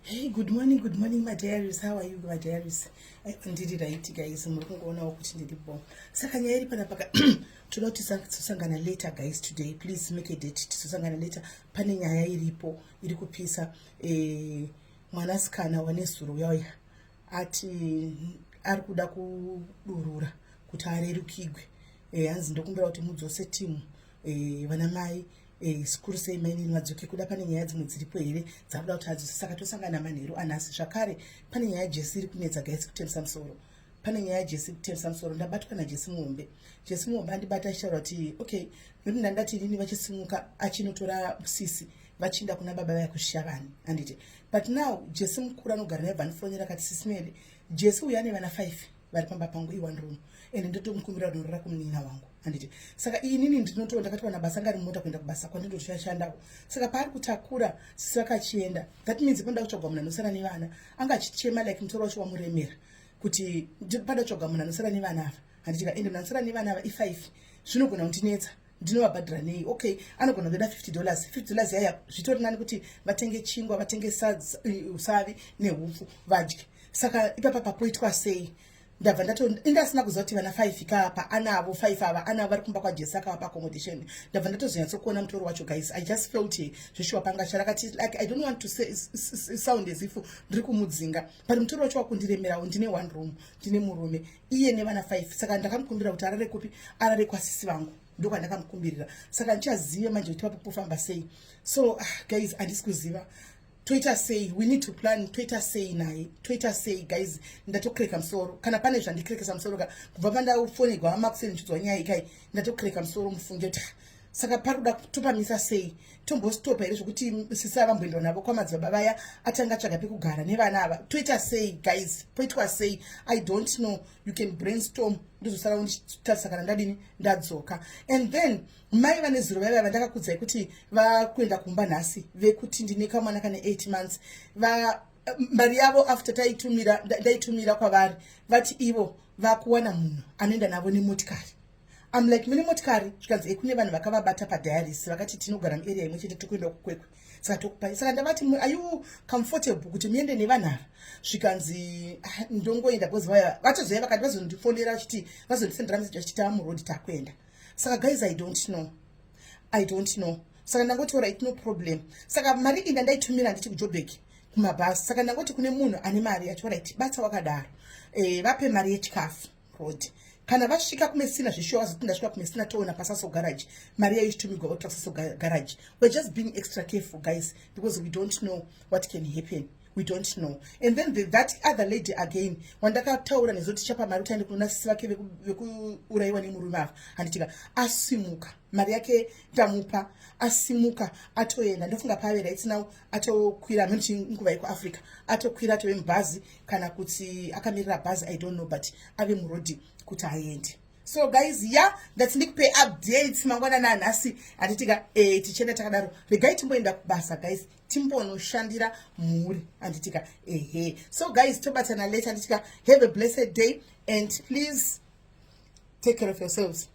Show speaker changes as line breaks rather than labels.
Hey, good morning, my dearies. How are you, my dearies? Ndiri right, guys. Murikuona ukuthi ndiri bomb. Saka nyeri pana paka tunoti tusangana later, guys. Today, please make a date. Tusangana later. Pane nyaya iripo iri kupisa mwanasikana wanesuru yoya ati ari kuda kudurura kuti arerukigwe. Hanzi ndokumbira kuti mudzose timu vana mai sikuru sei maini madzoke kuda pane nyaya dzimwe dziripo here dzakuda kuti adzose. Saka tosangana manheru anhasi zvakare. Pane nyaya jesi iri kunetsa gaisi kutemesa musoro. Pane nyaya jesi kutemesa musoro. Ndabatwa najesi muhombe. Jesi muhombe andibata achitaura kuti okay, noti ndandati rini vachisimuka achinotora sisi vachienda kuna baba vaya kushavani anditi. But now jesi mukuru anogara naye bvanifonera kati SIS MELLY, jesi uya ane vana 5 vari pamba pangu i1 room ende ndotomukumbira runhu rakumunina wangu anditi. Saka inini ndinoto ndakatowana basa ngari mota kuenda kubasa kwandindoshashandawo. Saka paari kutakura sisi vakachienda, that means panda kutsvagwa munhu anosara nevana anga achichema like mutoro wacho wamuremera kuti panda kutsvagwa munhu anosara nevana ava handitika ende munhu anosara nevana ava i5 zvinogona kundinetsa ndinovabhadhira nei. Okay, anogona kuda $50 yaya zvitori nani kuti vatenge chingwa, vatenge usavi nehupfu vadye. Saka ipapa papoitwa sei ndabva ndasina kuziva kuti vana 5 kapa anavo 5 ava anavo vari kumba kwajesi akavapa accommodation. Ndabva ndatozonyatsokuona mutoro wacho, guys. I just felt zvishuwa panga charakati like I don't want to say sound as if ndiri kumudzinga, but mutoro wacho wakundiremerawo. Ndine 1 room, ndine murume iye nevana 5. Saka ndakamukumbira kuti arare kupi, arare kwasisi vangu, ndokwandakamukumbirira. Saka ndichaziva manje kuti papo pofamba sei. So guys, handisi kuziva toita sei, we need to plan. Toita sei naye, toita sei guys. Ndatokreka musoro kana pane zvandikrekesa musoro kubva pandafonegwa amakuseni chidzwa nyaya ikai ndatokreka musoro mufunge kuti saka parikuda topamisa sei, tombostopa here zvokuti sisi avamboenda navo kwamadzibaba vaya atanga tsvaga pekugara nevana ava. Toita sei guys, poitwa sei? I don't know. You can brainstorm. Ndozosara unditarisa kana ndadini ndadzoka. And then mai vane zuro vaya vandakakudzai kuti vakuenda kumba nhasi vekuti ndine kamwana kane 8 months mari yavo after ndaitumira kwavari vati ivo vakuwana munhu anoenda navo nemotikari. I'm like, mune motikari zvikanzi kune vanhu vakavabata padiaris vakati tinogara muarea imwe chete tokuenda kukwekwe. Saka tokupai. Saka ndavati are you comfortable kuti muende nevanhu ava? Zvikanzi ndongoenda because vaya vatozoya vakati vazondifonera vachiti vazondisendera message vachiti amurodi takuenda. Saka guys, I don't know. Saka ndangoti alright, no problem. Saka mari ina ndaitumira nditi kuJoburg kumabhasi. Saka ndangoti kune munhu ane mari yacho alright, bata wakadaro vape mari yechikafu rodi. Kana vasvika kumesina zvishuwa vazoti ndasvika kumesina toona pasaso garage mari yaishitumirwa kuti pasaso garage. We're just being extra careful guys because we don't know what can happen. We don't know. And then that other lady again wandakataura nezoti chapa mari utaende kuna sisi vake vekuuraiwa nemurume ava handitika asimuka mari yake tamupa asimuka atoenda. Ndofunga pave right now atokwira menti nguva yekuAfrica atokwira atove mubhazi kana kuti akamirira bhazi I don't know, but ave murodi kuti aende. So guys, yeah, that's ndikupe updates mangwana nanhasi anditika tichenda takadaro regai timboenda kubasa guys, timbonoshandira mhuri anditika So guys, tobatana later anditika have a blessed day and please take care of yourselves.